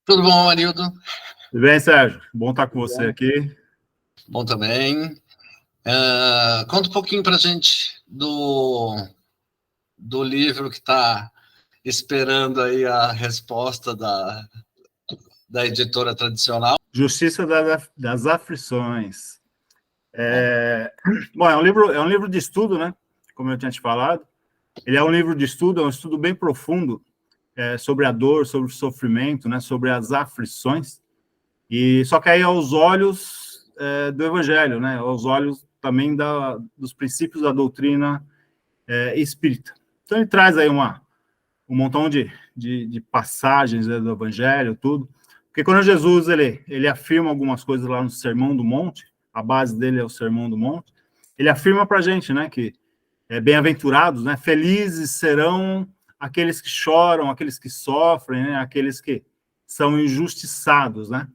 Tudo bom, Arildo? Tudo bem, Sérgio? Bom estar com você aqui. Bom também. Conta um pouquinho para a gente do livro que está esperando aí a resposta da editora tradicional. Justiça das Aflições. Bom, é um livro de estudo, né? Como eu tinha te falado. Ele é um livro de estudo, é um estudo bem profundo sobre a dor, sobre o sofrimento, né? Sobre as aflições. E só que aí aos olhos do Evangelho, né? Aos olhos também dos princípios da doutrina espírita. Então ele traz aí um montão de passagens, né, do Evangelho, tudo. Porque quando Jesus ele afirma algumas coisas lá no Sermão do Monte, a base dele é o Sermão do Monte, ele afirma para a gente, né, que bem-aventurados, né, felizes serão aqueles que choram, aqueles que sofrem, né, aqueles que são injustiçados, né?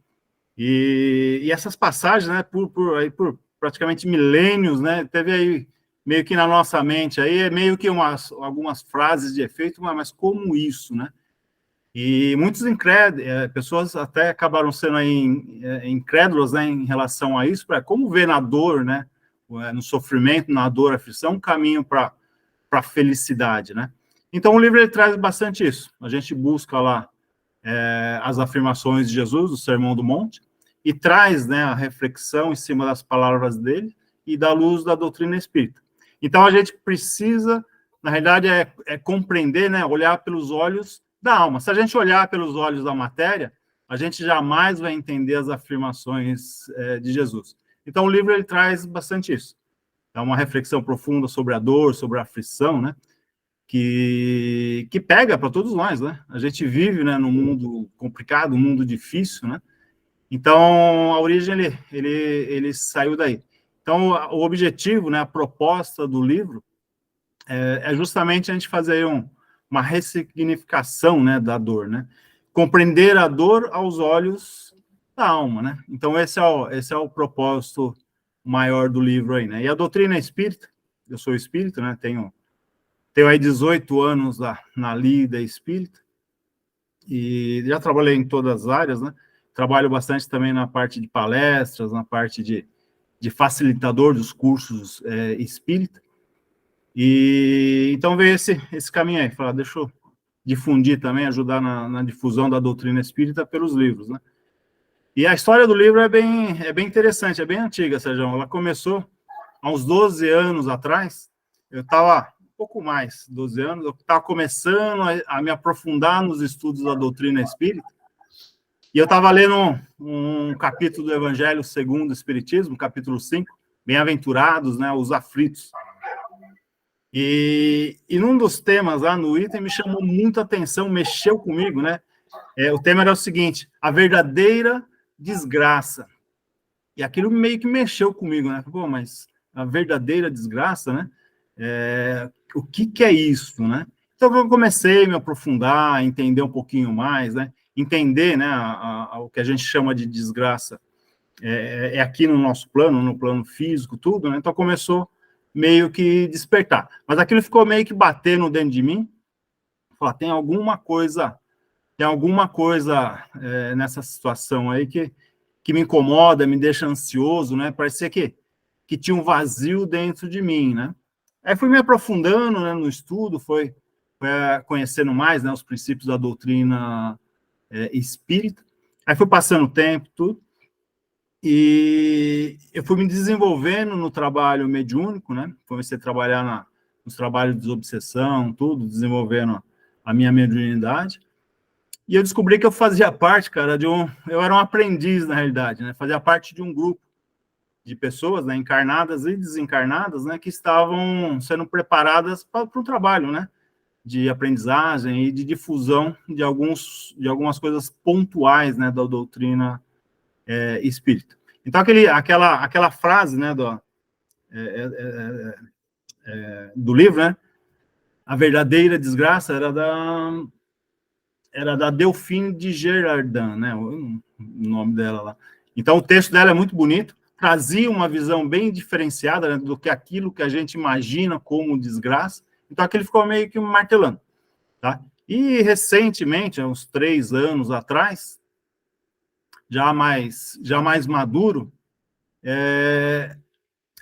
E essas passagens, né, por praticamente milênios, né, teve aí meio que na nossa mente aí meio que algumas frases de efeito, mas como isso, né? E muitos pessoas até acabaram sendo aí incrédulas, né, em relação a isso, para como ver na dor, né, no sofrimento, na dor, aflição, um caminho para a felicidade, né? Então o livro ele traz bastante isso. A gente busca lá as afirmações de Jesus, do Sermão do Monte, e traz, né, a reflexão em cima das palavras dele e da luz da doutrina espírita. Então, a gente precisa, na realidade, compreender, né, olhar pelos olhos da alma. Se a gente olhar pelos olhos da matéria, a gente jamais vai entender as afirmações de Jesus. Então, o livro ele traz bastante isso. É uma reflexão profunda sobre a dor, sobre a aflição, né, que pega para todos nós, né? A gente vive, né, num mundo complicado, um mundo difícil, né? Então, a origem, ele saiu daí. Então, o objetivo, né, a proposta do livro é justamente a gente fazer uma ressignificação, né, da dor, né? Compreender a dor aos olhos da alma, né? Então, esse é o propósito maior do livro aí, né? E a doutrina espírita, eu sou espírita, né? Tenho aí 18 anos na lida espírita, e já trabalhei em todas as áreas, né? Trabalho bastante também na parte de palestras, na parte de facilitador dos cursos espírita. E então veio esse caminho aí, falar, deixa eu difundir também, ajudar na difusão da doutrina espírita pelos livros, né? E a história do livro é bem interessante, é bem antiga, Sérgio. Ela começou há uns 12 anos atrás. Eu estava pouco mais, 12 anos, eu estava começando a me aprofundar nos estudos da doutrina espírita, e eu estava lendo um capítulo do Evangelho segundo o Espiritismo, capítulo 5, Bem-aventurados, né, os aflitos. E num dos temas lá no item me chamou muita atenção, mexeu comigo, né? O tema era o seguinte: a verdadeira desgraça. E aquilo meio que mexeu comigo, né? Pô, mas a verdadeira desgraça, né? O que é isso, né? Então eu comecei a me aprofundar, a entender um pouquinho mais, né? Entender, né, o que a gente chama de desgraça aqui no nosso plano, no plano físico, tudo, né? Então começou meio que despertar. Mas aquilo ficou meio que batendo dentro de mim. Falar, tem alguma coisa nessa situação aí que me incomoda, me deixa ansioso, né? Parecia que tinha um vazio dentro de mim, né? Aí fui me aprofundando, né, no estudo, foi conhecendo mais, né, os princípios da doutrina espírita. Aí fui passando o tempo, tudo, e eu fui me desenvolvendo no trabalho mediúnico, né? Comecei a trabalhar nos trabalhos de desobsessão, tudo, desenvolvendo a minha mediunidade. E eu descobri que eu fazia parte, cara, eu era um aprendiz, na realidade, né? Fazia parte de um grupo de pessoas, né, encarnadas e desencarnadas, né, que estavam sendo preparadas para o trabalho, né, de aprendizagem e de difusão de algumas coisas pontuais, né, da doutrina espírita. Então, aquela frase, né, do livro, né, a verdadeira desgraça era da Delphine de Girardin, né, o nome dela lá. Então, o texto dela é muito bonito, trazia uma visão bem diferenciada, né, do que aquilo que a gente imagina como desgraça. Então, aquele ficou meio que martelando, tá? E, recentemente, uns 3 anos atrás, já mais maduro,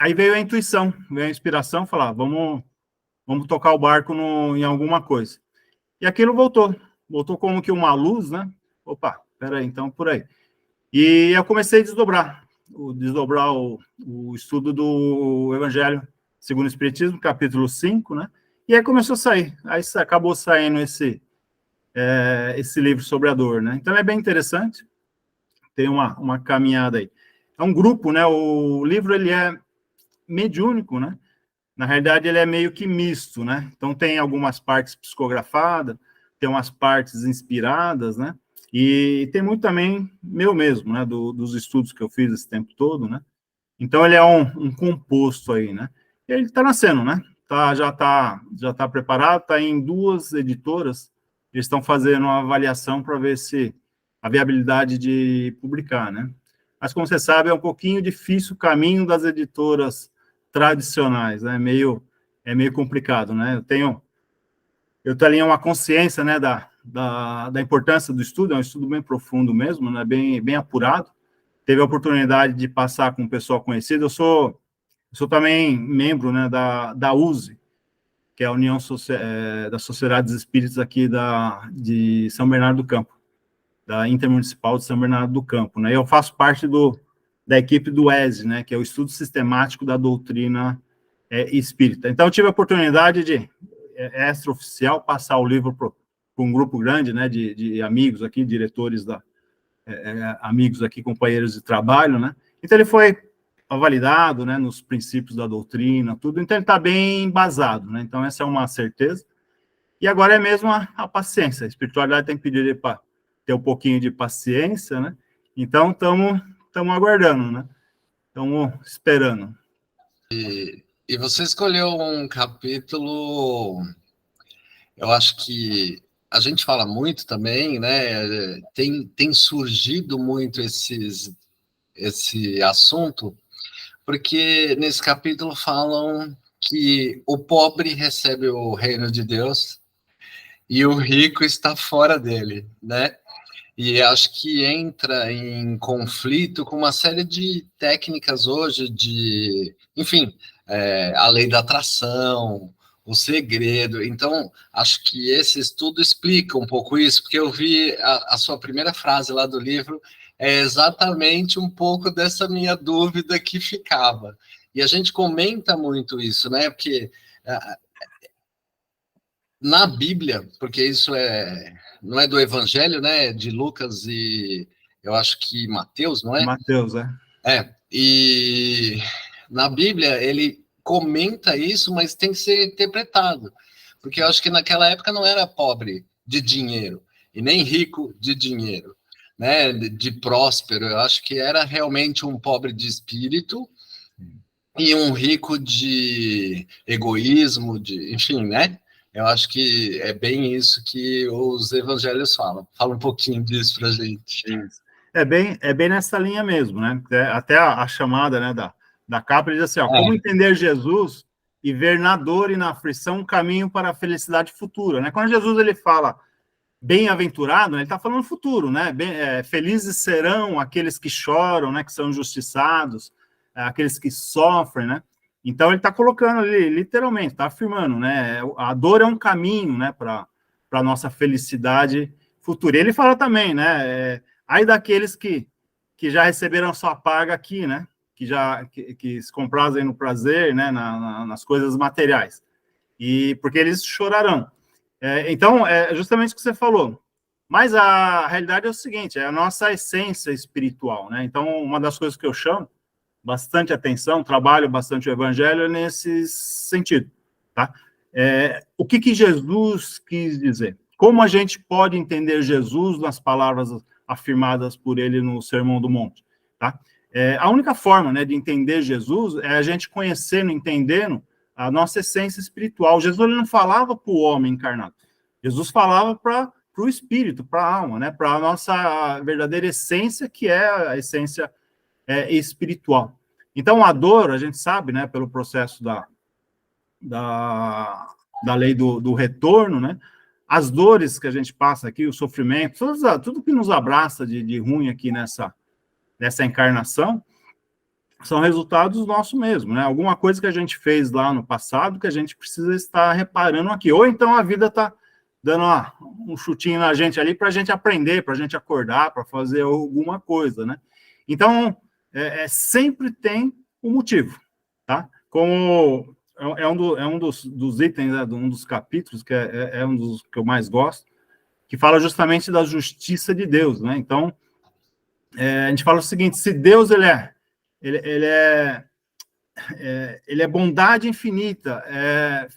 aí veio a intuição, veio a inspiração, falar, vamos tocar o barco em alguma coisa. E aquilo voltou como que uma luz, né? Opa, peraí, então por aí. E eu comecei a desdobrar o estudo do Evangelho segundo o Espiritismo, capítulo 5, né? E aí começou a sair, aí acabou saindo esse livro sobre a dor, né? Então é bem interessante, tem uma caminhada aí. É um grupo, né? O livro, ele é mediúnico, né? Na realidade, ele é meio que misto, né? Então tem algumas partes psicografadas, tem umas partes inspiradas, né? E tem muito também meu mesmo, né? Dos estudos que eu fiz esse tempo todo, né? Então ele é um composto aí, né? E ele está nascendo, né? Já tá preparado, está em 2 editoras, eles estão fazendo uma avaliação para ver se a viabilidade de publicar, né? Mas, como você sabe, é um pouquinho difícil o caminho das editoras tradicionais, né? É meio complicado, né? Eu tenho uma consciência, né, da importância do estudo, é um estudo bem profundo mesmo, né? Bem apurado. Teve a oportunidade de passar com um pessoal conhecido. Eu sou também membro, né, da USE, que é a União das Sociedades Espíritas aqui de São Bernardo do Campo, da Intermunicipal de São Bernardo do Campo, né? Eu faço parte da equipe do ESE, né, que é o Estudo Sistemático da Doutrina Espírita. Então, eu tive a oportunidade de, extraoficial, passar o livro para um grupo grande, né, de amigos aqui, diretores amigos aqui, companheiros de trabalho, né? Então, ele foi validado, né, nos princípios da doutrina, tudo. Então, ele está bem embasado, né? Então, essa é uma certeza. E agora é mesmo a paciência. A espiritualidade tem que pedir para ter um pouquinho de paciência, né? Então, estamos aguardando, né? Estamos esperando. E você escolheu um capítulo, eu acho que a gente fala muito também, né? Tem surgido muito esse assunto, porque nesse capítulo falam que o pobre recebe o reino de Deus e o rico está fora dele, né? E acho que entra em conflito com uma série de técnicas hoje enfim, a lei da atração, o segredo. Então, acho que esse estudo explica um pouco isso, porque eu vi a sua primeira frase lá do livro, é exatamente um pouco dessa minha dúvida que ficava. E a gente comenta muito isso, né? Porque na Bíblia, porque isso não é do Evangelho, né? De Lucas e eu acho que Mateus, não é? Mateus, E na Bíblia ele comenta isso, mas tem que ser interpretado, porque eu acho que naquela época não era pobre de dinheiro e nem rico de dinheiro, né? De próspero. Eu acho que era realmente um pobre de espírito e um rico de egoísmo, enfim, né? Eu acho que é bem isso que os evangelhos falam. Fala um pouquinho disso para a gente. Isso. É bem nessa linha mesmo, né? Até a chamada, né, da capa, ele diz assim, como entender Jesus e ver na dor e na aflição um caminho para a felicidade futura, né? Quando Jesus ele fala bem-aventurado, né, ele está falando futuro, né? Felizes serão aqueles que choram, né, que são injustiçados, aqueles que sofrem, né? Então, ele está colocando ali, literalmente, está afirmando, né? A dor é um caminho, né, para a nossa felicidade futura. E ele fala também, né? Ai daqueles que já receberam sua paga aqui, né? Que se comprazem no prazer, né? Nas coisas materiais. E porque eles chorarão. Então, é justamente o que você falou. Mas a realidade é o seguinte: é a nossa essência espiritual, né? Então, uma das coisas que eu chamo bastante atenção, trabalho bastante o evangelho nesse sentido, tá? O que Jesus quis dizer? Como a gente pode entender Jesus nas palavras afirmadas por ele no Sermão do Monte, tá? A única forma, né, de entender Jesus é a gente conhecendo, entendendo a nossa essência espiritual. Jesus ele não falava para o homem encarnado. Jesus falava para o espírito, para a alma, né? Para a nossa verdadeira essência, que é a essência espiritual. Então, a dor, a gente sabe, né, pelo processo da lei do retorno, né, as dores que a gente passa aqui, o sofrimento, tudo que nos abraça de ruim aqui dessa encarnação, são resultados nossos mesmo, né? Alguma coisa que a gente fez lá no passado que a gente precisa estar reparando aqui. Ou então a vida está dando um chutinho na gente ali para a gente aprender, para a gente acordar, para fazer alguma coisa, né? Então, sempre tem um motivo, tá? Como um dos itens, né, um dos capítulos, que é um dos que eu mais gosto, que fala justamente da justiça de Deus, né? Então, a gente fala o seguinte: se Deus ele é bondade infinita, é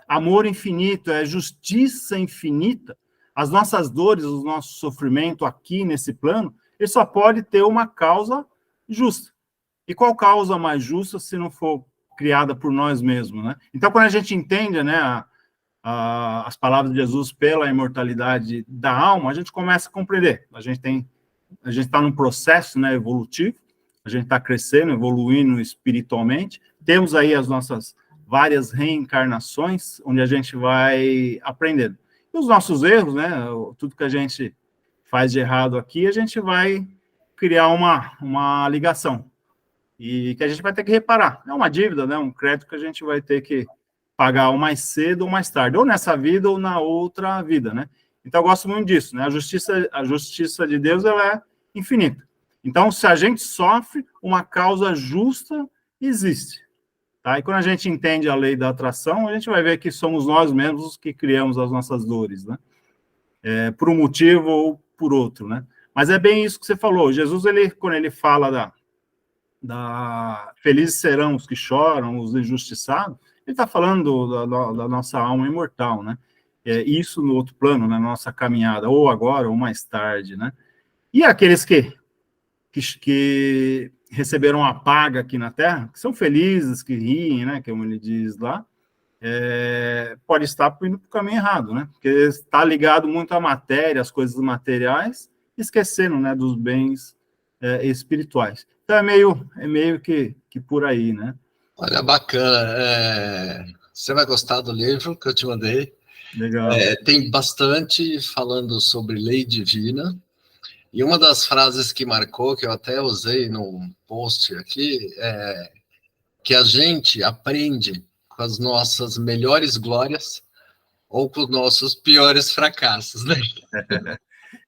amor infinito, é justiça infinita, as nossas dores, o nosso sofrimento aqui nesse plano, ele só pode ter uma causa justa. E qual causa mais justa se não for criada por nós mesmos, né? Então, quando a gente entende, né, as palavras de Jesus pela imortalidade da alma, a gente começa a compreender. A gente está num processo, né, evolutivo, a gente está crescendo, evoluindo espiritualmente, temos aí as nossas várias reencarnações, onde a gente vai aprendendo. E os nossos erros, né, tudo que a gente faz de errado aqui, a gente vai criar uma ligação, e que a gente vai ter que reparar. É uma dívida, né, um crédito que a gente vai ter que pagar ou mais cedo ou mais tarde, ou nessa vida ou na outra vida, né? Então, eu gosto muito disso, né? A justiça de Deus, ela é infinita. Então, se a gente sofre, uma causa justa existe. Tá? E quando a gente entende a lei da atração, a gente vai ver que somos nós mesmos que criamos as nossas dores, né? Por um motivo ou por outro, né? Mas é bem isso que você falou. Jesus, quando ele fala felizes serão os que choram, os injustiçados, ele está falando da nossa alma imortal, né? Isso no outro plano, na nossa caminhada, ou agora ou mais tarde, né? E aqueles que receberam a paga aqui na Terra, que são felizes, que riem, né, como ele diz lá, pode estar indo para o caminho errado, né, porque está ligado muito à matéria, às coisas materiais, esquecendo, né, dos bens espirituais. Então, é meio que por aí, né. Olha, bacana. Você vai gostar do livro que eu te mandei. Legal. Tem bastante falando sobre lei divina. E uma das frases que marcou, que eu até usei num post aqui, é que a gente aprende com as nossas melhores glórias ou com os nossos piores fracassos, né?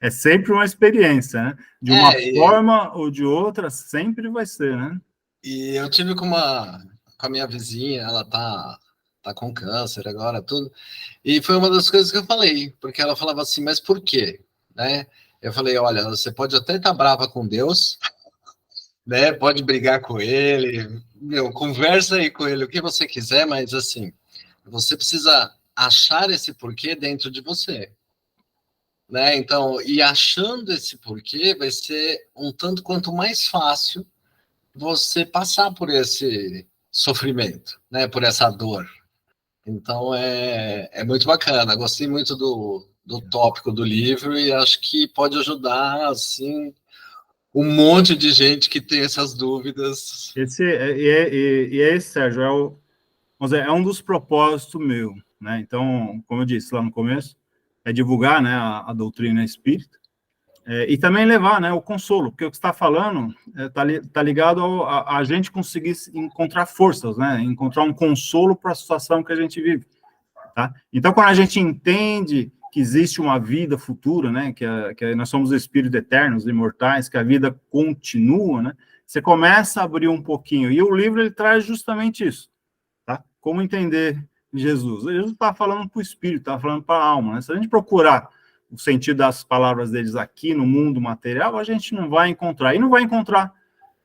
É sempre uma experiência, né? De uma forma ou de outra, sempre vai ser, né? E eu tive com a minha vizinha, ela tá com câncer agora, tudo. E foi uma das coisas que eu falei, porque ela falava assim, mas por quê? Né? Eu falei, olha, você pode até estar brava com Deus, né? Pode brigar com ele, conversa aí com ele, o que você quiser, mas assim, você precisa achar esse porquê dentro de você, né? Então, e achando esse porquê, vai ser um tanto quanto mais fácil você passar por esse sofrimento, né? Por essa dor. Então, é muito bacana. Gostei muito do tópico do livro e acho que pode ajudar, assim, um monte de gente que tem essas dúvidas. Esse, Sérgio, vamos dizer, é um dos propósitos meu, né? Então, como eu disse lá no começo, é divulgar, né, a doutrina espírita, e também levar, né, o consolo, porque o que você está falando está ligado a gente conseguir encontrar forças, né? Encontrar um consolo para a situação que a gente vive, tá? Então, quando a gente entende que existe uma vida futura, né, que nós somos espíritos eternos, imortais, que a vida continua, né, você começa a abrir um pouquinho, e o livro ele traz justamente isso, tá? Como entender Jesus. Jesus está falando para o espírito, está falando para a alma, né? Se a gente procurar o sentido das palavras deles aqui no mundo material, a gente não vai encontrar, e não vai encontrar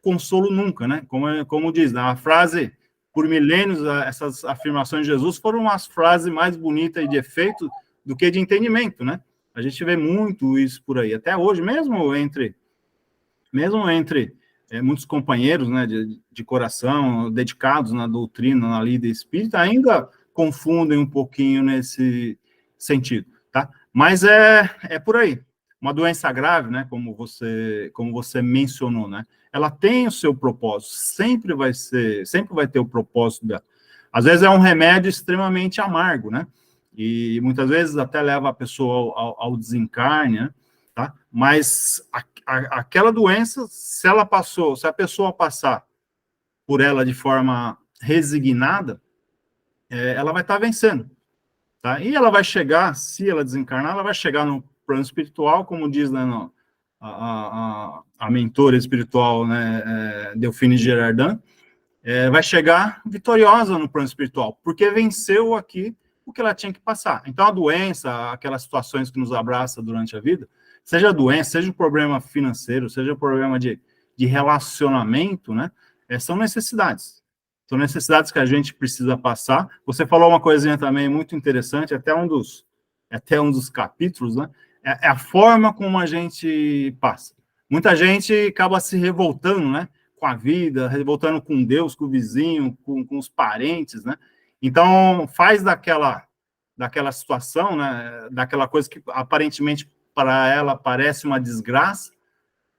consolo nunca, né? Como diz, a frase, por milênios, essas afirmações de Jesus foram as frases mais bonitas e de efeito do que de entendimento, né? A gente vê muito isso por aí, até hoje, mesmo entre muitos companheiros, né, de coração, dedicados na doutrina, na lida espírita, ainda confundem um pouquinho nesse sentido, tá? Mas é por aí. Uma doença grave, né, como você mencionou, né, ela tem o seu propósito, sempre vai ter o propósito dela. Às vezes é um remédio extremamente amargo, né, e muitas vezes até leva a pessoa ao desencarne, né, tá? Mas aquela doença, se a pessoa passar por ela de forma resignada, ela vai estar vencendo, tá? E ela vai chegar, se ela desencarnar, ela vai chegar no plano espiritual, como diz, né, a mentora espiritual, né, Delphine Girardin, vai chegar vitoriosa no plano espiritual, porque venceu aqui o que ela tinha que passar. Então, a doença, aquelas situações que nos abraçam durante a vida, seja a doença, seja um problema financeiro, seja um problema de relacionamento, né, são necessidades. São necessidades que a gente precisa passar. Você falou uma coisinha também muito interessante, até um dos capítulos, né, é a forma como a gente passa. Muita gente acaba se revoltando, né, com a vida, revoltando com Deus, com o vizinho, com os parentes, né? Então, faz daquela situação, né, daquela coisa que aparentemente para ela parece uma desgraça,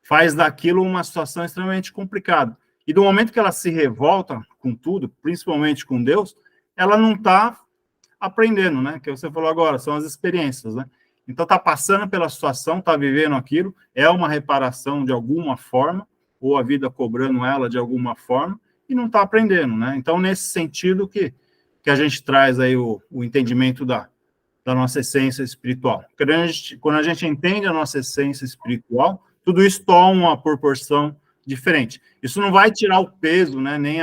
faz daquilo uma situação extremamente complicada. E do momento que ela se revolta com tudo, principalmente com Deus, ela não está aprendendo, né? Que você falou agora, são as experiências, né? Então, está passando pela situação, está vivendo aquilo, é uma reparação de alguma forma, ou a vida cobrando ela de alguma forma, e não está aprendendo, né? Então, nesse sentido que a gente traz aí o entendimento da nossa essência espiritual. Quando a gente entende a nossa essência espiritual, tudo isso toma uma proporção diferente. Isso não vai tirar o peso, né? Nem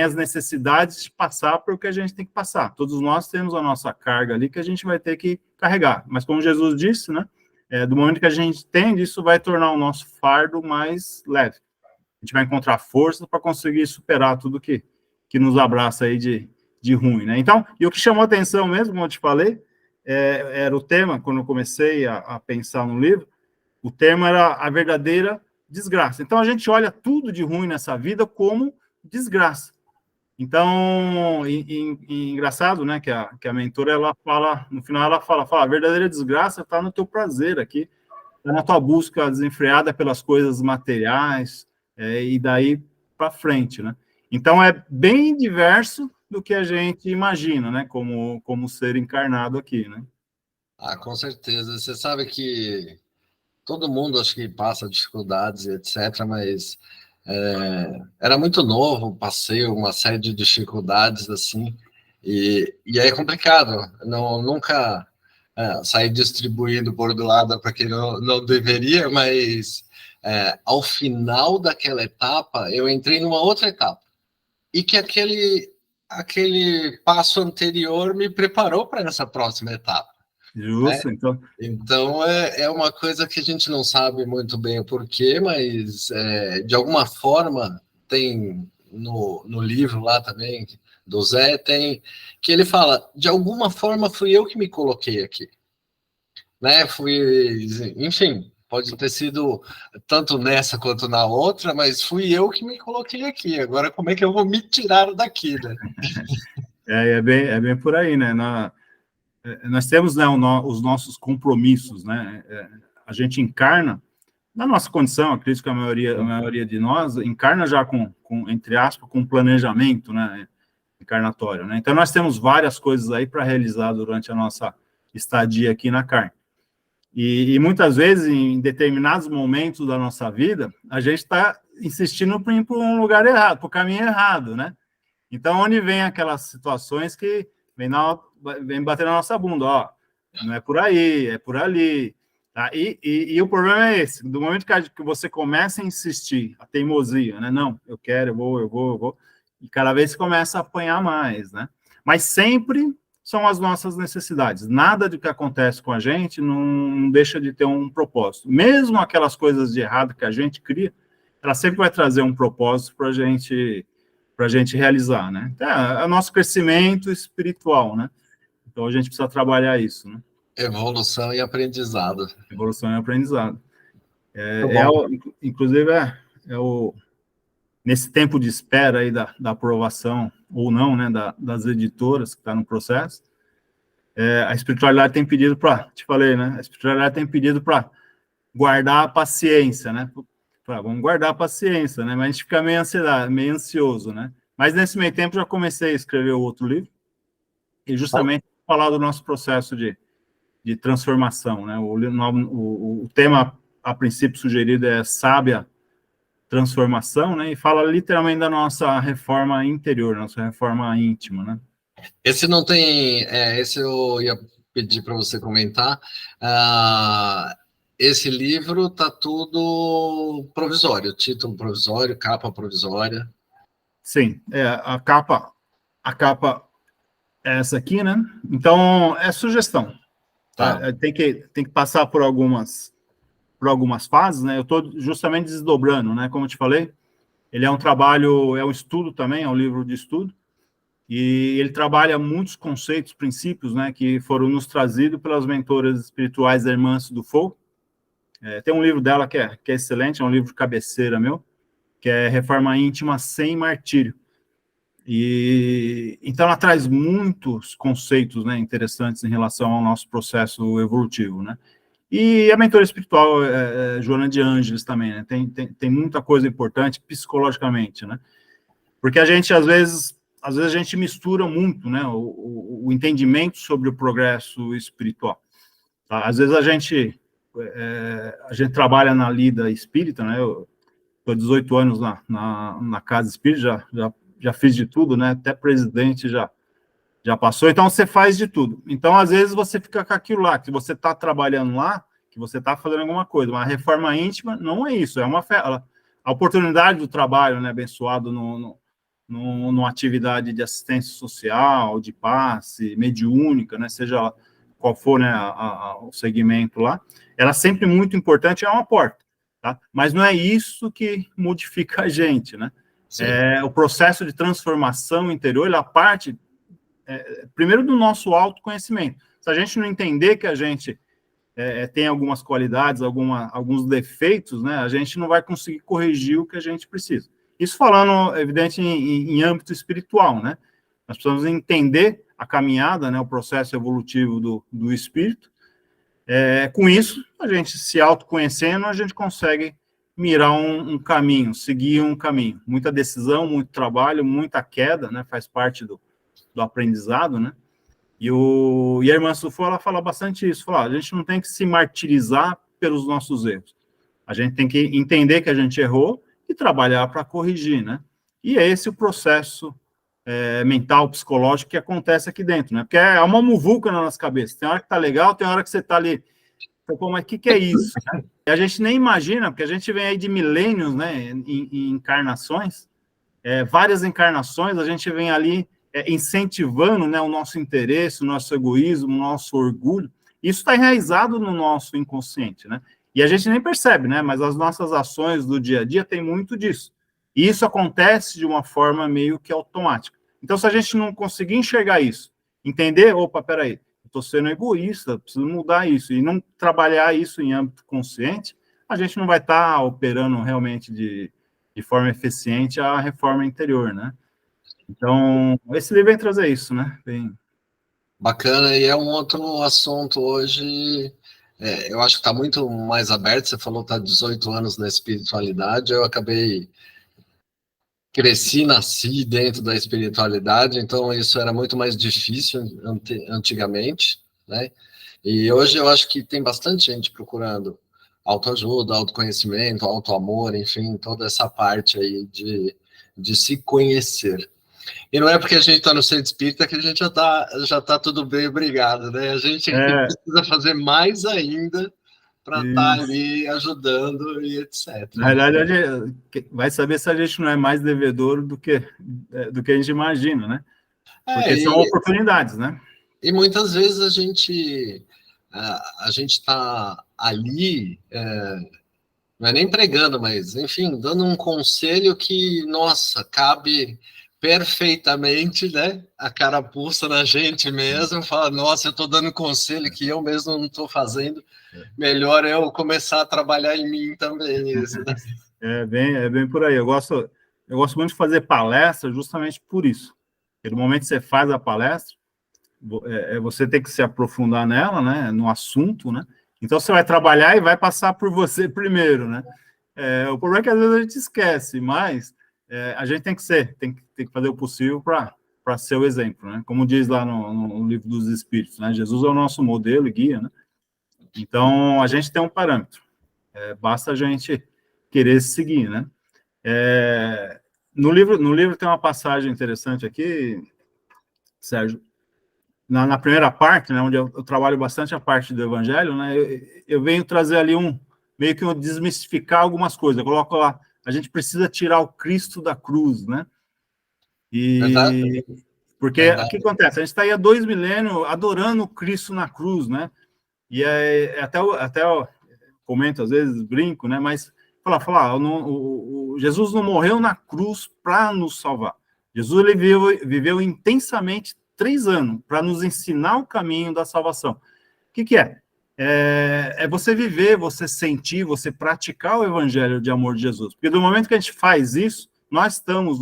as necessidades de passar por o que a gente tem que passar. Todos nós temos a nossa carga ali que a gente vai ter que carregar. Mas como Jesus disse, né? Do momento que a gente entende, isso vai tornar o nosso fardo mais leve. A gente vai encontrar força para conseguir superar tudo que nos abraça aí de ruim, né? Então, e o que chamou a atenção mesmo, como eu te falei, era o tema, quando eu comecei a pensar no livro, o tema era a verdadeira desgraça. Então, a gente olha tudo de ruim nessa vida como desgraça. Então, engraçado, né, que a mentora, ela fala, no final ela fala, a verdadeira desgraça está no teu prazer aqui, está na tua busca desenfreada pelas coisas materiais, e daí para frente, né? Então, é bem diverso do que a gente imagina, né, como ser encarnado aqui, né? Ah, com certeza. Você sabe que todo mundo acho que passa dificuldades, etc., mas era muito novo, passei uma série de dificuldades assim, e aí é complicado. Nunca saí distribuindo bordoada para quem não deveria, mas ao final daquela etapa, eu entrei numa outra etapa, e que aquele passo anterior me preparou para essa próxima etapa. Justo, então. Então, é uma coisa que a gente não sabe muito bem o porquê, mas de alguma forma tem no livro lá também, do Zé, tem que ele fala, de alguma forma fui eu que me coloquei aqui. Né? Enfim, pode ter sido tanto nessa quanto na outra, mas fui eu que me coloquei aqui. Agora, como é que eu vou me tirar daqui, né? É bem por aí, né? Nós temos, né, os nossos compromissos, né? A gente encarna, na nossa condição, acredito que a maioria de nós encarna já com entre aspas, com planejamento, né, encarnatório, né? Então, nós temos várias coisas aí para realizar durante a nossa estadia aqui na carne. E muitas vezes, em determinados momentos da nossa vida, a gente está insistindo para ir para um lugar errado, para o caminho errado, né? Então, onde vem aquelas situações que vem bater na nossa bunda, ó, não é por aí, é por ali. Tá? E o problema é esse, do momento que você começa a insistir, a teimosia, né? Não, eu quero, eu vou, e cada vez você começa a apanhar mais, né? Mas sempre são as nossas necessidades. Nada do que acontece com a gente não deixa de ter um propósito. Mesmo aquelas coisas de errado que a gente cria, ela sempre vai trazer um propósito para a gente realizar, né? É o nosso crescimento espiritual, né? Então, a gente precisa trabalhar isso, né? Evolução e aprendizado. Evolução e aprendizado. Inclusive, nesse tempo de espera aí da aprovação, ou não, né, das editoras que está no processo, a espiritualidade tem pedido te falei, né? A espiritualidade tem pedido para guardar a paciência, né? Vamos guardar a paciência, né? Mas a gente fica meio ansioso, né? Mas nesse meio tempo já comecei a escrever outro livro, e justamente falar do nosso processo de de transformação, né? O tema, a princípio, sugerido é sábia transformação, né? E fala literalmente da nossa reforma interior, nossa reforma íntima, né? Esse não tem, esse eu ia pedir para você comentar. Esse livro tá tudo provisório, título provisório, capa provisória. Sim, a capa é essa aqui, né? Então, é sugestão, tá? Tá. Tem que passar por algumas fases, né? Eu estou justamente desdobrando, né? Como eu te falei, ele é um trabalho, é um estudo também, é um livro de estudo, e ele trabalha muitos conceitos, princípios, né? Que foram nos trazidos pelas mentoras espirituais da irmã Dufour. Tem um livro dela que é excelente, é um livro de cabeceira meu, que é Reforma Íntima Sem Martírio. E então ela traz muitos conceitos, né, interessantes em relação ao nosso processo evolutivo, né? E a mentora espiritual Joana de Ângeles também, né? Tem muita coisa importante psicologicamente, né? Porque a gente às vezes a gente mistura muito, né, o entendimento sobre o progresso espiritual. Tá? Às vezes a gente trabalha na lida espírita, né? Eu estou 18 anos na casa espírita, já fiz de tudo, né? Até presidente já passou. Então, você faz de tudo. Então, às vezes, você fica com aquilo lá, que você está trabalhando lá, que você está fazendo alguma coisa. Mas a reforma íntima não é isso, é uma a oportunidade do trabalho, né, abençoado numa atividade de assistência social, de passe, mediúnica, né, seja qual for, né, o segmento lá, ela é sempre muito importante, é uma porta, tá? Mas não é isso que modifica a gente, né? O processo de transformação interior, ele parte primeiro do nosso autoconhecimento. Se a gente não entender que a gente tem algumas qualidades, alguns defeitos, né, a gente não vai conseguir corrigir o que a gente precisa. Isso falando, evidente, em âmbito espiritual, né? Nós precisamos entender a caminhada, né, o processo evolutivo do espírito. Com isso, a gente se autoconhecendo, a gente consegue mirar um caminho, seguir um caminho. Muita decisão, muito trabalho, muita queda, né? Faz parte do aprendizado, né? E a irmã Sufo, ela fala bastante isso. Fala, a gente não tem que se martirizar pelos nossos erros. A gente tem que entender que a gente errou e trabalhar para corrigir, né? E é esse o processo mental, psicológico que acontece aqui dentro, né? Porque é uma muvuca na nossa cabeça. Tem hora que tá legal, tem hora que você tá ali. Pô, mas o que é isso? Né? E a gente nem imagina, porque a gente vem aí de milênios, né? Em encarnações, várias encarnações, a gente vem ali incentivando, né, o nosso interesse, o nosso egoísmo, o nosso orgulho. Isso está enraizado no nosso inconsciente, né? E a gente nem percebe, né? Mas as nossas ações do dia a dia tem muito disso. E isso acontece de uma forma meio que automática. Então, se a gente não conseguir enxergar isso, entender, opa, peraí, eu estou sendo egoísta, preciso mudar isso, e não trabalhar isso em âmbito consciente, a gente não vai estar operando realmente de forma eficiente a reforma interior, né? Então, esse livro vem trazer isso, né? Bem... Bacana, e é um outro assunto hoje, eu acho que está muito mais aberto, você falou que está 18 anos na espiritualidade, eu cresci, nasci dentro da espiritualidade, então isso era muito mais difícil antigamente, né? E hoje eu acho que tem bastante gente procurando autoajuda, autoconhecimento, autoamor, enfim, toda essa parte aí de se conhecer. E não é porque a gente está no centro espírita que a gente já tá tudo bem, obrigado, né? A gente precisa fazer mais ainda para estar ali ajudando e etc. Na realidade, vai saber se a gente não é mais devedor do que a gente imagina, né? Porque são oportunidades, né? E muitas vezes a gente está ali, não é nem pregando, mas, enfim, dando um conselho que, nossa, cabe perfeitamente, né? A carapuça na gente mesmo, fala, nossa, eu estou dando conselho que eu mesmo não estou fazendo, melhor eu começar a trabalhar em mim também. Isso, né? É bem por aí. Eu gosto muito de fazer palestra justamente por isso. Porque no momento que você faz a palestra, você tem que se aprofundar nela, né? No assunto, né? Então, você vai trabalhar e vai passar por você primeiro, né? O problema é que às vezes a gente esquece, mas a gente tem que fazer o possível para para ser o exemplo, né? Como diz lá no livro dos Espíritos, né? Jesus é o nosso modelo e guia, né? Então, a gente tem um parâmetro. Basta a gente querer seguir, né? No livro tem uma passagem interessante aqui, Sérgio. Na primeira parte, né, onde eu trabalho bastante a parte do Evangelho, né? Eu venho trazer ali meio que desmistificar algumas coisas. Eu coloco lá, a gente precisa tirar o Cristo da cruz, né? Verdade? Porque o que Verdade. acontece? A gente está aí há 2 milênios adorando o Cristo na cruz, né? E até eu comento, às vezes, brinco, né? Mas Jesus não morreu na cruz para nos salvar. Jesus ele viveu intensamente 3 anos para nos ensinar o caminho da salvação. O que é? É você viver, você sentir, você praticar o evangelho de amor de Jesus. Porque do momento que a gente faz isso, nós estamos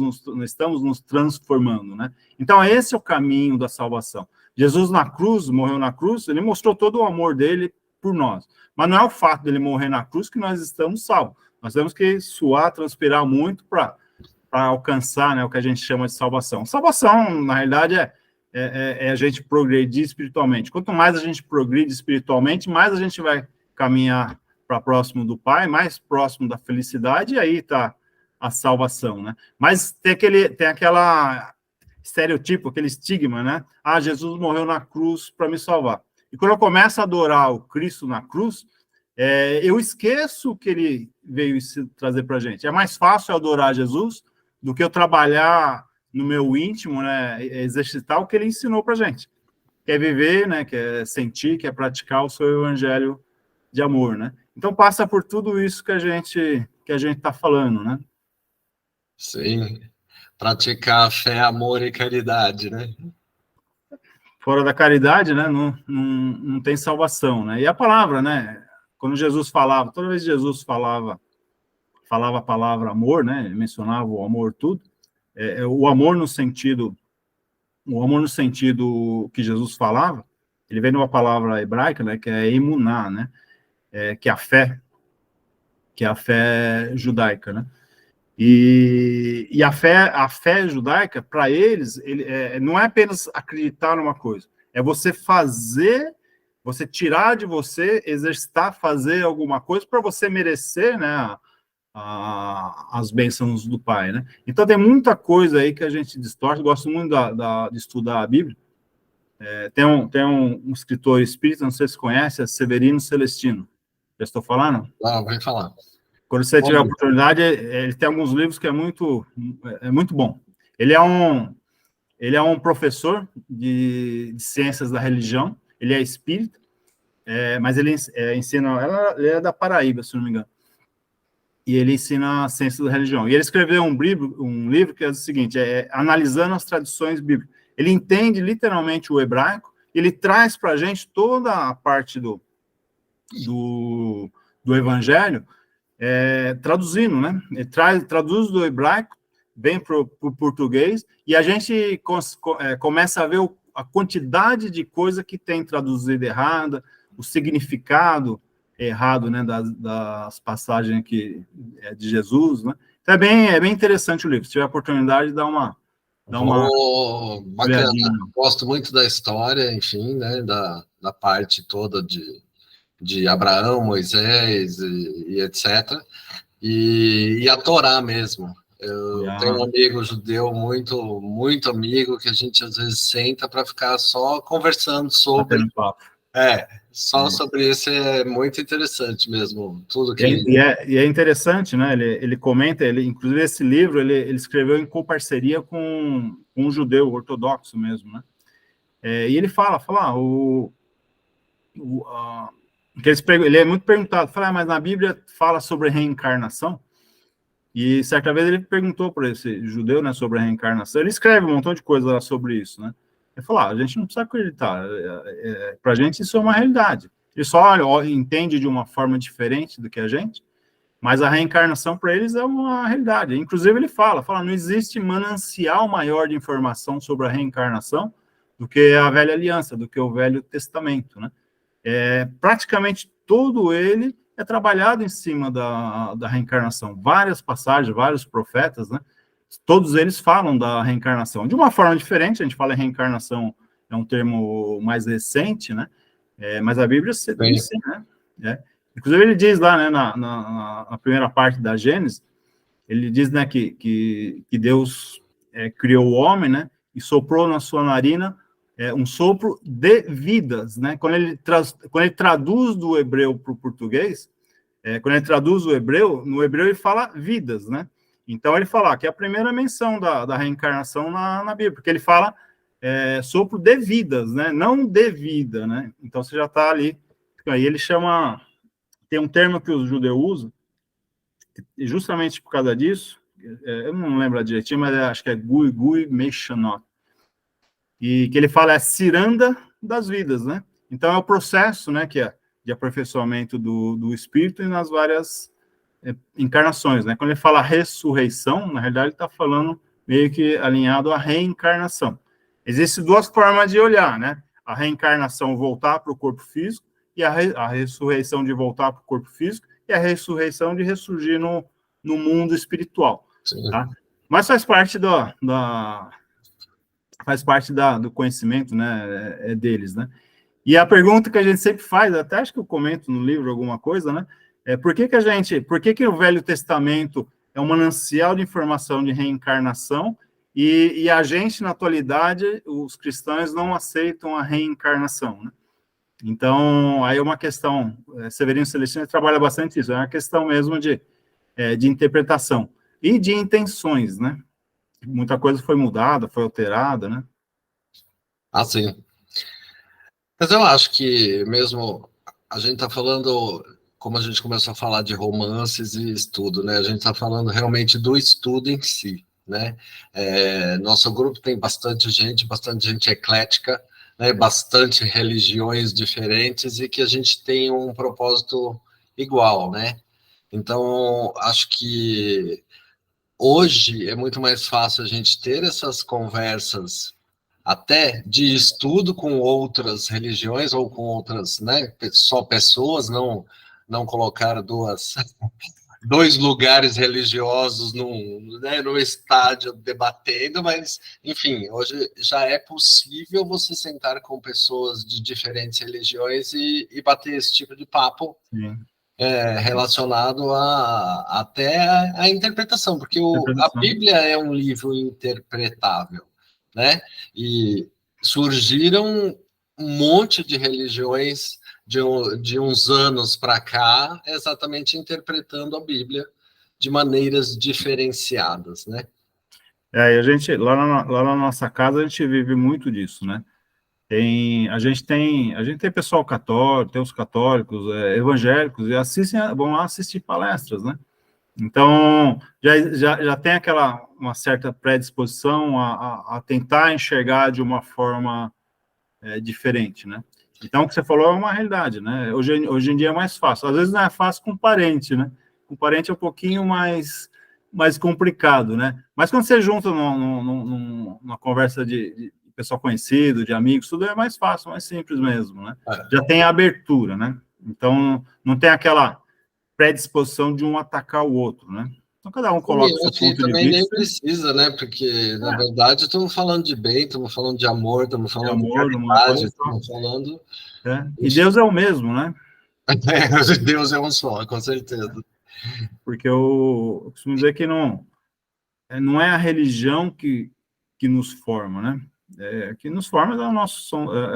nos transformando, né? Então, esse é o caminho da salvação. Jesus na cruz, morreu na cruz, ele mostrou todo o amor dele por nós. Mas não é o fato dele morrer na cruz que nós estamos salvos. Nós temos que suar, transpirar muito para alcançar, né, o que a gente chama de salvação. Salvação, na realidade, é a gente progredir espiritualmente. Quanto mais a gente progride espiritualmente, mais a gente vai caminhar para próximo do Pai, mais próximo da felicidade, e aí está a salvação, né? Mas tem aquela estereotipo, aquele estigma, né? Ah, Jesus morreu na cruz para me salvar. E quando eu começo a adorar o Cristo na cruz, eu esqueço o que ele veio trazer para a gente. É mais fácil adorar Jesus do que eu trabalhar no meu íntimo, né? Exercitar o que ele ensinou para a gente. Quer viver, né? Quer sentir, quer praticar o seu evangelho de amor, né? Então passa por tudo isso que a gente está falando, né? Sim. Praticar fé, amor e caridade, né? Fora da caridade, né? Não tem salvação, né? E a palavra, né? Quando Jesus falava, toda vez que Jesus falava a palavra amor, né? Ele mencionava o amor tudo. O amor no sentido que Jesus falava, ele vem de uma palavra hebraica, né? Que é emuná, né? Que é a fé judaica, né? E a fé judaica, para eles, não é apenas acreditar numa coisa, é você fazer, você tirar de você, exercitar, fazer alguma coisa para você merecer, né, as bênçãos do Pai, né? Então tem muita coisa aí que a gente distorce. Gosto muito de estudar a Bíblia. Tem um escritor espírita, não sei se conhece, é Severino Celestino. Já estou falando? Não, vai falar. Quando você tiver a Bom, oportunidade, ele tem alguns livros que é muito bom. Ele é um professor de ciências da religião, ele é espírita, mas ele ensina, ele é da Paraíba, se não me engano, e ele ensina ciências da religião. E ele escreveu um livro que é o seguinte, analisando as tradições bíblicas. Ele entende literalmente o hebraico, ele traz para a gente toda a parte do evangelho, traduzindo, né? Ele traduz do hebraico, vem para o português, e a gente começa a ver a quantidade de coisa que tem traduzido errada, o significado errado, né, das passagens aqui de Jesus, né? Então é bem interessante o livro. Se tiver a oportunidade, dá uma bacana. olhadinha. Gosto muito da história, enfim, né, da parte toda de Abraão, Moisés e etc. E a Torá mesmo. Eu tenho um amigo judeu muito, muito amigo que a gente às vezes senta para ficar só conversando sobre. Sobre isso é muito interessante mesmo, tudo que ele... E é interessante, né? Ele comenta, inclusive esse livro ele escreveu em comparceria com um judeu ortodoxo mesmo, né? E ele fala, ele é muito perguntado, mas na Bíblia fala sobre reencarnação? E certa vez ele perguntou para esse judeu, né, sobre a reencarnação. Ele escreve um montão de coisa lá sobre isso, né? Ele falou, a gente não precisa acreditar, para a gente isso é uma realidade. Ele só entende de uma forma diferente do que a gente, mas a reencarnação para eles é uma realidade. Inclusive ele fala, não existe manancial maior de informação sobre a reencarnação do que a Velha Aliança, do que o Velho Testamento, né? Praticamente todo ele é trabalhado em cima da reencarnação. Várias passagens, vários profetas, né, todos eles falam da reencarnação. De uma forma diferente, a gente fala em reencarnação, é um termo mais recente, né? Mas a Bíblia diz sim, né? Inclusive, ele diz lá, né, na primeira parte da Gênesis, ele diz, né, que Deus criou o homem, né, e soprou na sua narina um sopro de vidas, né? Quando ele traduz do hebreu para o português, quando ele traduz o hebreu, no hebreu ele fala vidas, né? Então ele fala que é a primeira menção da reencarnação na Bíblia, porque ele fala sopro de vidas, né? Não de vida, né? Então você já está ali. Aí ele chama, tem um termo que os judeus usam, e justamente por causa disso, eu não lembro direitinho, mas acho que é Gui Meshonot, e que ele fala é ciranda das vidas, né? Então é o processo, né, que é de aperfeiçoamento do espírito e nas várias encarnações, né? Quando ele fala ressurreição, na realidade ele está falando meio que alinhado à reencarnação. Existem duas formas de olhar, né? A reencarnação voltar para o corpo físico e a ressurreição de voltar para o corpo físico e a ressurreição de ressurgir no mundo espiritual. Tá? Mas faz parte do conhecimento, né, deles, né? E a pergunta que a gente sempre faz, até acho que eu comento no livro alguma coisa, né? Por que o Velho Testamento é um manancial de informação de reencarnação e a gente, na atualidade, os cristãos não aceitam a reencarnação, né? Então, aí é uma questão, Severino Celestino trabalha bastante isso, é uma questão mesmo de interpretação e de intenções, né? Muita coisa foi mudada, foi alterada, né? Ah, sim. Mas eu acho que mesmo a gente está falando, como a gente começou a falar de romances e estudo, né? A gente está falando realmente do estudo em si, né? Nosso grupo tem bastante gente eclética, né? Bastante religiões diferentes e que a gente tem um propósito igual, né? Então, acho que hoje é muito mais fácil a gente ter essas conversas até de estudo com outras religiões ou com outras, né, só pessoas, não colocar dois lugares religiosos num estádio debatendo, mas, enfim, hoje já é possível você sentar com pessoas de diferentes religiões e bater esse tipo de papo. Sim. Relacionado até a interpretação, porque a Bíblia é um livro interpretável, né? E surgiram um monte de religiões de uns anos para cá, exatamente interpretando a Bíblia de maneiras diferenciadas, né? E a gente, lá na nossa casa, a gente vive muito disso, né? A gente tem pessoal católico, tem os católicos, evangélicos, e vão lá assistir palestras, né? Então, já tem uma certa predisposição a tentar enxergar de uma forma diferente, né? Então, o que você falou é uma realidade, né? Hoje em dia é mais fácil. Às vezes não é fácil com parente, né? Com parente é um pouquinho mais complicado, né? Mas quando você junta numa conversa de pessoal conhecido, de amigos, tudo é mais fácil, mais simples mesmo, né? Já tem a abertura, né? Então, não tem aquela predisposição de um atacar o outro, né? Então, cada um coloca o seu ponto de também vista. nem precisa, né? Porque, na verdade, estamos falando de bem, estamos falando de amor, estamos falando de caridade, estamos falando... E Deus é o mesmo, né? Deus é um só, com certeza. Porque eu costumo dizer que não é a religião que nos forma, né? Que nos forma é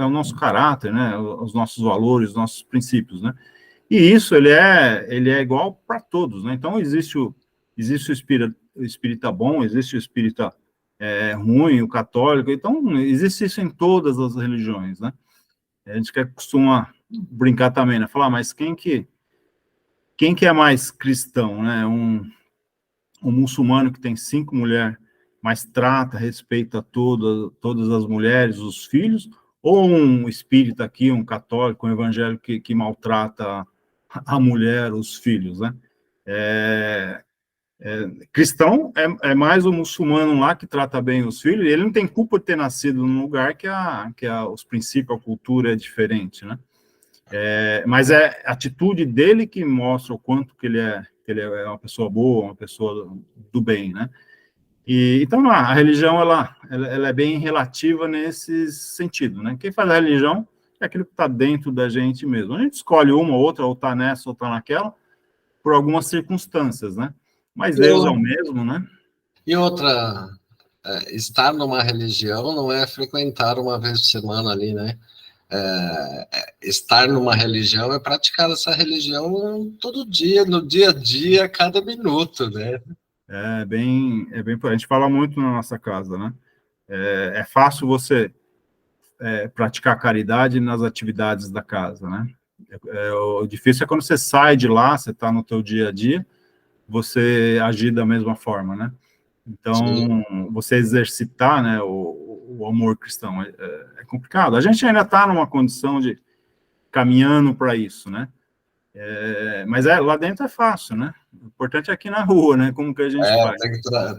o nosso caráter, né? Os nossos valores, os nossos princípios, né? E isso ele é igual para todos, né? Então existe o espírita bom, existe o espírita ruim, o católico. Então existe isso em todas as religiões, né? A gente costuma brincar também, né? Falar, mas quem que é mais cristão, né? Um muçulmano que tem 5 mulheres, mas trata, respeita todas as mulheres, os filhos, ou um espírita aqui, um católico, um evangélico que maltrata a mulher, os filhos, né? Cristão é mais o muçulmano lá que trata bem os filhos, e ele não tem culpa de ter nascido num lugar que os princípios, a cultura é diferente, né? Mas é a atitude dele que mostra o quanto que ele é uma pessoa boa, uma pessoa do bem, né? Então, a religião, ela é bem relativa nesse sentido, né? Quem faz a religião é aquilo que está dentro da gente mesmo. A gente escolhe uma ou outra, ou está nessa, ou está naquela, por algumas circunstâncias, né? Mas Deus é o mesmo, né? E outra, estar numa religião não é frequentar uma vez por semana ali, né? Estar numa religião é praticar essa religião todo dia, no dia a dia, a cada minuto, né? A gente fala muito na nossa casa, né? É fácil você praticar caridade nas atividades da casa, né? O difícil é quando você sai de lá, você está no teu dia a dia, você agir da mesma forma, né? Então, você exercitar, né, o amor cristão é complicado. A gente ainda está numa condição de caminhando para isso, né? Mas lá dentro é fácil, né? O importante é aqui na rua, né? Como que a gente faz?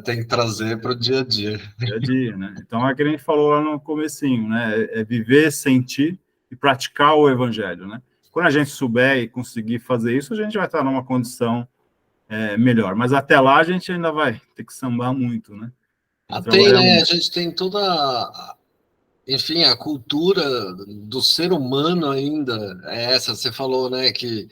Tem que trazer para o dia a dia. Dia a dia, né? Então, é que a gente falou lá no comecinho, né? É viver, sentir e praticar o evangelho, né? Quando a gente souber e conseguir fazer isso, a gente vai estar numa condição melhor. Mas até lá a gente ainda vai ter que sambar muito, né? Tem, né? A gente tem toda enfim, a cultura do ser humano ainda é essa. Você falou, né, que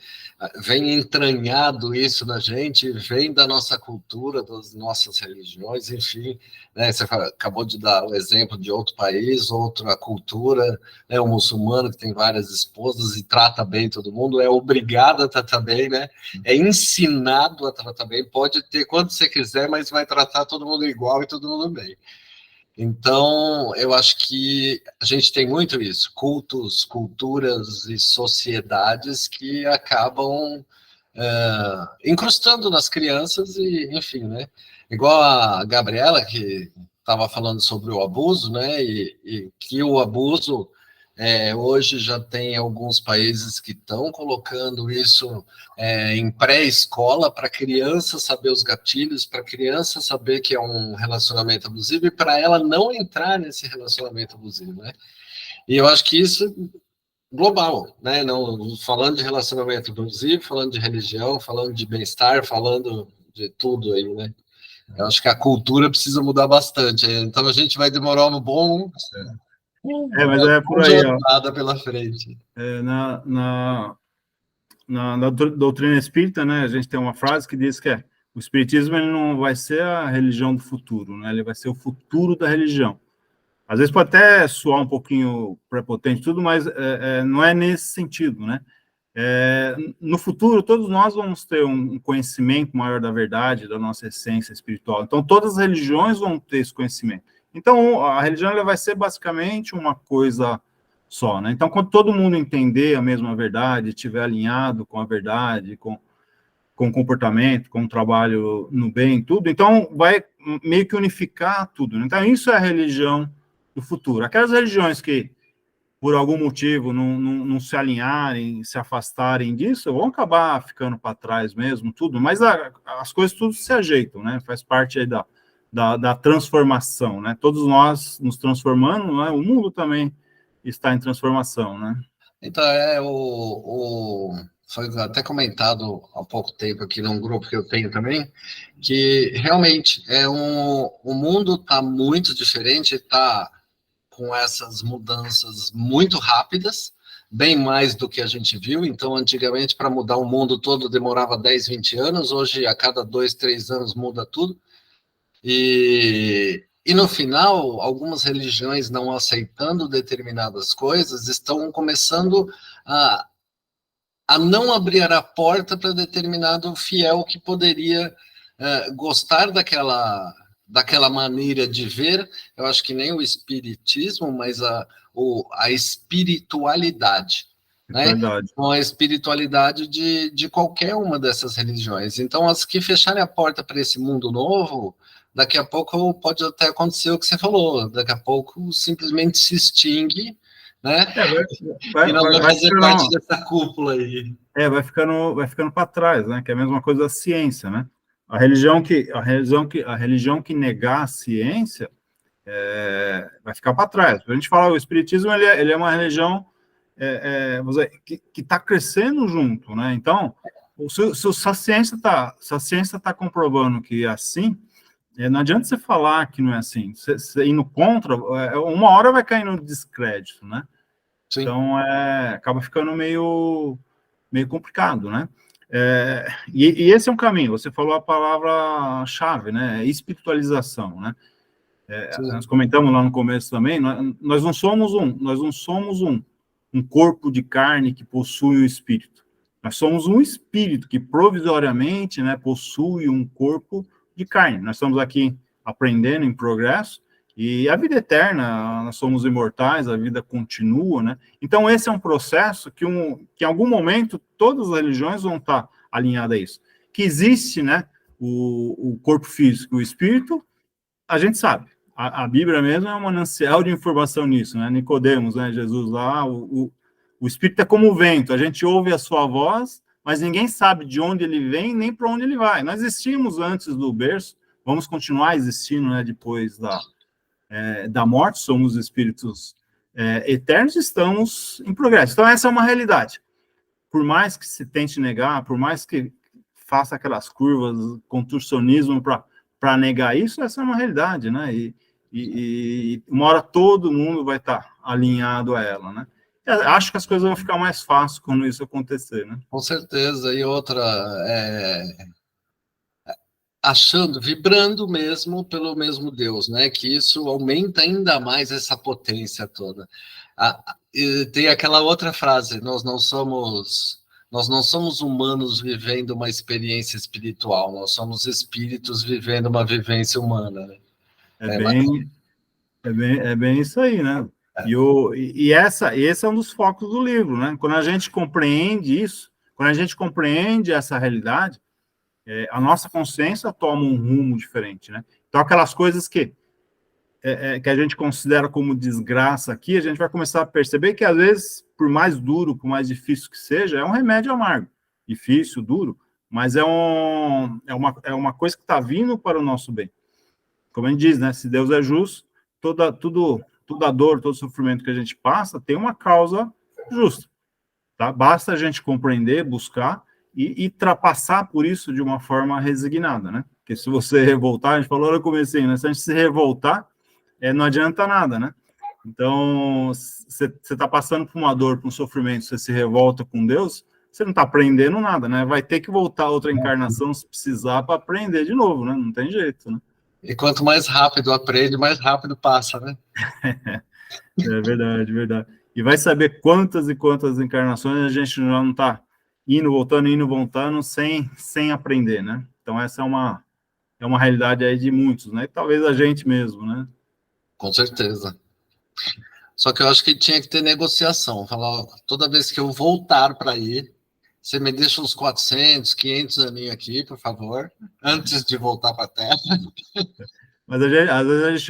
vem entranhado isso na gente, vem da nossa cultura, das nossas religiões, enfim, né, você acabou de dar o exemplo de outro país, outra cultura, né, o muçulmano que tem várias esposas e trata bem todo mundo, é obrigado a tratar bem, né, é ensinado a tratar bem, pode ter quanto você quiser, mas vai tratar todo mundo igual e todo mundo bem. Então, eu acho que a gente tem muito isso, cultos, culturas e sociedades que acabam incrustando nas crianças e, enfim, né? Igual a Gabriela, que estava falando sobre o abuso, né? E que o abuso hoje já tem alguns países que estão colocando isso em pré-escola para criança saber os gatilhos, para criança saber que é um relacionamento abusivo e para ela não entrar nesse relacionamento abusivo, né? E eu acho que isso global, né? Não falando de relacionamento abusivo, falando de religião, falando de bem-estar, falando de tudo aí, né? Eu acho que a cultura precisa mudar bastante. Então a gente vai demorar um bom mas é por aí, jornada pela frente. Na doutrina espírita, né, a gente tem uma frase que diz que o espiritismo ele não vai ser a religião do futuro, né? Ele vai ser o futuro da religião. Às vezes pode até soar um pouquinho prepotente, tudo, mas não é nesse sentido, né? No futuro, todos nós vamos ter um conhecimento maior da verdade, da nossa essência espiritual. Então, todas as religiões vão ter esse conhecimento. Então, a religião ela vai ser basicamente uma coisa só, né? Então, quando todo mundo entender a mesma verdade, estiver alinhado com a verdade, com o comportamento, com o trabalho no bem, tudo, então vai meio que unificar tudo. Né? Então, isso é a religião do futuro. Aquelas religiões que, por algum motivo, não se alinharem, se afastarem disso, vão acabar ficando para trás mesmo, tudo, mas as coisas tudo se ajeitam, né? Faz parte aí da transformação, né? Todos nós nos transformando, né? O mundo também está em transformação, né? Então, foi até comentado há pouco tempo aqui num grupo que eu tenho também, que realmente o mundo está muito diferente, está com essas mudanças muito rápidas, bem mais do que a gente viu. Então, antigamente, para mudar o mundo todo demorava 10, 20 anos, hoje a cada 2, 3 anos muda tudo. E no final, algumas religiões não aceitando determinadas coisas estão começando a não abrir a porta para determinado fiel que poderia gostar daquela maneira de ver. Eu acho que nem o espiritismo, mas a espiritualidade. Né? Com a espiritualidade de qualquer uma dessas religiões. Então, as que fecharem a porta para esse mundo novo, daqui a pouco pode até acontecer o que você falou, daqui a pouco simplesmente se extingue, né? E não vai fazer parte dessa cúpula aí. Vai ficando para trás, né? Que é a mesma coisa da ciência, né? A religião que negar a ciência vai ficar para trás. A gente fala, o espiritismo ele é uma religião que está crescendo junto, né? Então, se a ciência está comprovando que é assim, Não adianta você falar que não é assim. Você indo contra, uma hora vai cair no descrédito, né? Sim. Então, acaba ficando meio complicado, né? E esse é um caminho. Você falou a palavra-chave, né? Espiritualização, né? Nós comentamos lá no começo também, nós não somos um corpo de carne que possui um espírito. Nós somos um espírito que provisoriamente, né, possui um corpo de carne. Nós estamos aqui aprendendo em progresso, e a vida eterna, nós somos imortais, a vida continua, né? Então, esse é um processo que em algum momento todas as religiões vão estar alinhadas a isso. Que existe, né, o corpo físico e o espírito, a gente sabe. A Bíblia mesmo é um manancial de informação nisso, né? Nicodemos, né? Jesus lá, o espírito é como o vento, a gente ouve a sua voz, mas ninguém sabe de onde ele vem nem para onde ele vai. Nós existimos antes do berço, vamos continuar existindo, né? Depois da morte, somos espíritos eternos, estamos em progresso. Então, essa é uma realidade. Por mais que se tente negar, por mais que faça aquelas curvas, contorcionismo para negar isso, essa é uma realidade, né? E uma hora todo mundo vai estar alinhado a ela, né? Acho que as coisas vão ficar mais fáceis quando isso acontecer, né? Com certeza. E outra, vibrando mesmo pelo mesmo Deus, né? Que isso aumenta ainda mais essa potência toda. E tem aquela outra frase: nós não somos humanos vivendo uma experiência espiritual, nós somos espíritos vivendo uma vivência humana. Né? É bem isso aí, né? Esse é um dos focos do livro, né? Quando a gente compreende isso, quando a gente compreende essa realidade, a nossa consciência toma um rumo diferente, né? Então, aquelas coisas que a gente considera como desgraça aqui, a gente vai começar a perceber que, às vezes, por mais duro, por mais difícil que seja, é um remédio amargo. Difícil, duro, mas é uma coisa que está vindo para o nosso bem. Como a gente diz, né? Se Deus é justo, toda dor, todo sofrimento que a gente passa tem uma causa justa, tá? Basta a gente compreender, buscar e ultrapassar por isso de uma forma resignada, né? Porque se você revoltar, a gente falou no comecinho, né? Se a gente se revoltar, não adianta nada, né? Então, você está passando por uma dor, por um sofrimento, você se revolta com Deus, você não está aprendendo nada, né? Vai ter que voltar a outra encarnação se precisar para aprender de novo, né? Não tem jeito, né? E quanto mais rápido aprende, mais rápido passa, né? É verdade, verdade. E vai saber quantas e quantas encarnações a gente já não está indo, voltando, sem aprender, né? Então, essa é uma realidade aí de muitos, né? E talvez a gente mesmo, né? Com certeza. Só que eu acho que tinha que ter negociação. Falar, toda vez que eu voltar para aí, você me deixa uns 400, 500 aninhos aqui, por favor, antes de voltar para a Terra. Mas às vezes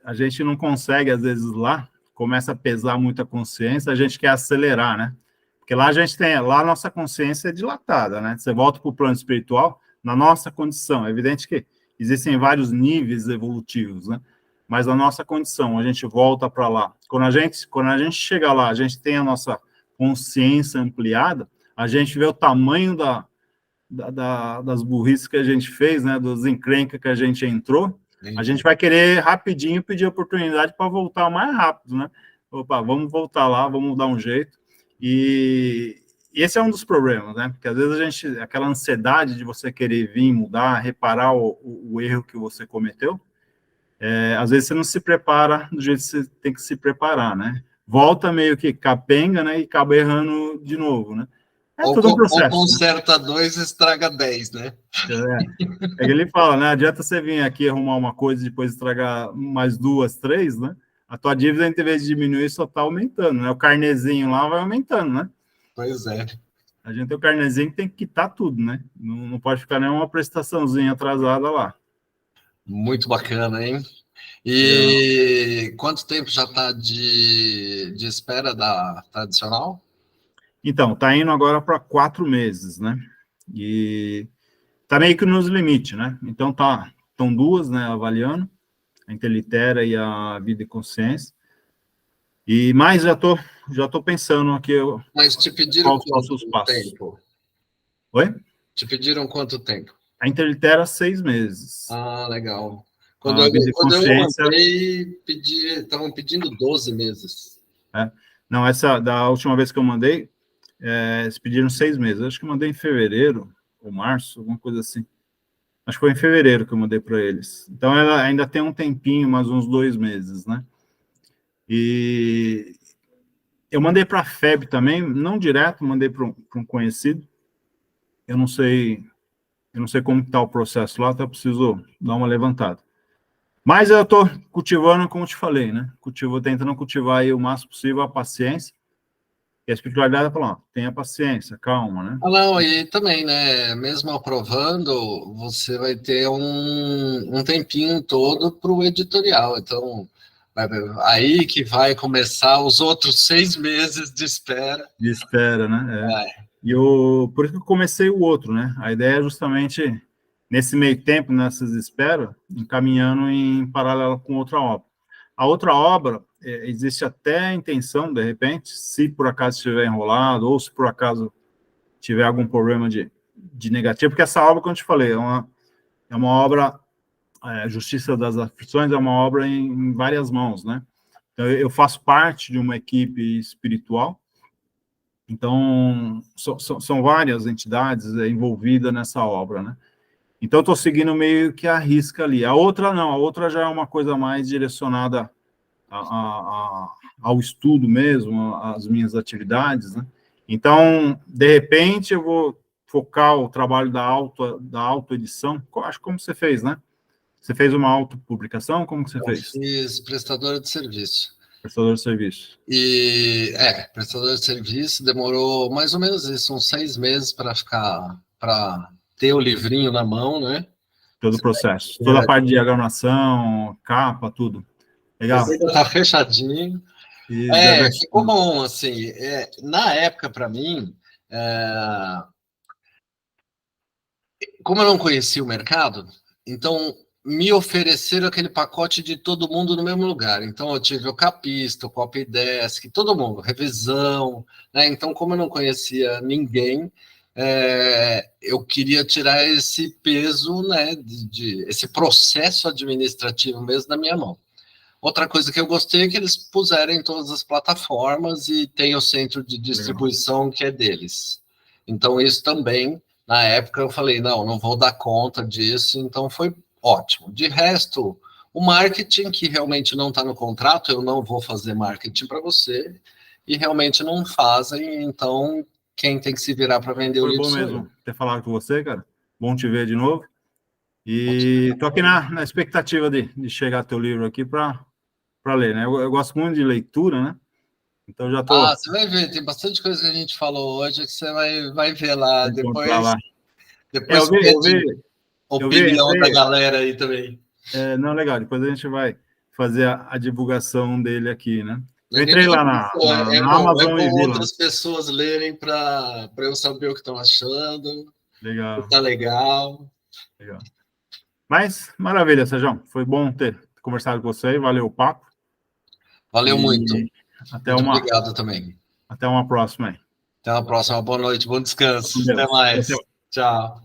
a gente não consegue, às vezes lá, começa a pesar muito a consciência, a gente quer acelerar, né? Porque lá a nossa consciência é dilatada, né? Você volta para o plano espiritual, na nossa condição. É evidente que existem vários níveis evolutivos, né? Mas na nossa condição, a gente volta para lá. Quando a gente chega lá, a gente tem a nossa consciência ampliada, a gente vê o tamanho das burrices que a gente fez, né? Dos encrencas que a gente entrou. A gente vai querer rapidinho pedir oportunidade para voltar mais rápido, né? Opa, vamos voltar lá, vamos dar um jeito. E esse é um dos problemas, né? Porque às vezes aquela ansiedade de você querer vir mudar, reparar o erro que você cometeu, às vezes você não se prepara do jeito que você tem que se preparar, né? Volta meio que capenga, né? E acaba errando de novo, né? Todo um processo. Ou conserta 2 e estraga 10, né? É que ele fala, né? Adianta você vir aqui arrumar uma coisa e depois estragar mais 2, 3, né? A tua dívida, em vez de diminuir, só está aumentando, né? O carnezinho lá vai aumentando, né? Pois é. A gente tem o carnezinho que tem que quitar tudo, né? Não pode ficar nenhuma prestaçãozinha atrasada lá. Muito bacana, hein? E quanto tempo já está de espera da tradicional? Então, está indo agora para 4 meses, né? E está meio que nos limites, né? Então, estão 2, né, avaliando, a Intelitera e a Vida e Consciência. Mas já tô pensando aqui. Mas te pediram quanto tempo? Oi? Te pediram quanto tempo? A Interlitera, 6 meses. Ah, legal. A Vida e Quando eu Consciência... mandei, estavam pedindo 12 meses. Não, essa, da última vez que eu mandei, eles pediram 6 meses. Acho que eu mandei em fevereiro, ou março, alguma coisa assim. Acho que foi em fevereiro que eu mandei para eles. Então, ela ainda tem um tempinho, mais uns 2 meses, né? E eu mandei para a FEB também, não direto, mandei para um conhecido. Eu não sei como está o processo lá, até preciso dar uma levantada. Mas eu estou cultivando, como te falei, né? Tentando cultivar aí o máximo possível a paciência. E a espiritualidade fala, ó, tenha paciência, calma, né? Ah, não, e também, né? Mesmo aprovando, você vai ter um tempinho todo para o editorial. Então, aí que vai começar os outros 6 meses de espera. De espera, né? Por isso que eu comecei o outro, né? A ideia é justamente, nesse meio tempo, nessas esperas, encaminhando em paralelo com outra obra. A outra obra, existe até a intenção, de repente, se por acaso estiver enrolado, ou se por acaso tiver algum problema de negativo, porque essa obra, como eu te falei, é uma obra, Justiça das Aflições, é uma obra em várias mãos, né? Então, eu faço parte de uma equipe espiritual, então, são várias entidades envolvidas nessa obra, né? Então, eu estou seguindo meio que a risca ali. A outra não, a outra já é uma coisa mais direcionada ao estudo mesmo, às minhas atividades, né? Então, de repente, eu vou focar o trabalho da autoedição, acho que como você fez, né? Você fez uma autopublicação, como que você fez? Fiz prestadora de serviço. Prestador de serviço. Prestador de serviço demorou mais ou menos isso, uns 6 meses para ter o livrinho na mão, né? Todo o processo. Toda a parte de diagramação, capa, tudo. Legal. Tá fechadinho. Ficou bom, assim. Na época, para mim, como eu não conhecia o mercado, então me ofereceram aquele pacote de todo mundo no mesmo lugar. Então eu tive o capista, o copydesk, todo mundo, revisão, né? Então, como eu não conhecia ninguém, eu queria tirar esse peso, né, esse processo administrativo mesmo da minha mão. Outra coisa que eu gostei é que eles puseram em todas as plataformas e tem o centro de distribuição que é deles. Então, isso também, na época, eu falei, não vou dar conta disso, então foi ótimo. De resto, o marketing, que realmente não está no contrato, eu não vou fazer marketing para você, e realmente não fazem, então quem tem que se virar para vender o livro sou eu. Foi bom mesmo ter falado com você, cara. Bom te ver de novo. E estou aqui na expectativa de chegar teu livro aqui para ler, né? Eu gosto muito de leitura, né? Então já tô... você vai ver, tem bastante coisa que a gente falou hoje que você vai ver lá. Depois eu vi opinião da galera aí também. Não, legal. Depois a gente vai fazer a divulgação dele aqui, né? Eu entrei lá na Amazon e vi lá. Outras pessoas lerem para eu saber o que estão achando. Legal. Tá legal. Mas, maravilha, Sérgio. Foi bom ter conversado com você. Valeu o papo. Valeu muito. Obrigado também. Até uma próxima aí. Até uma próxima. Boa noite, bom descanso. Até mais. Tchau.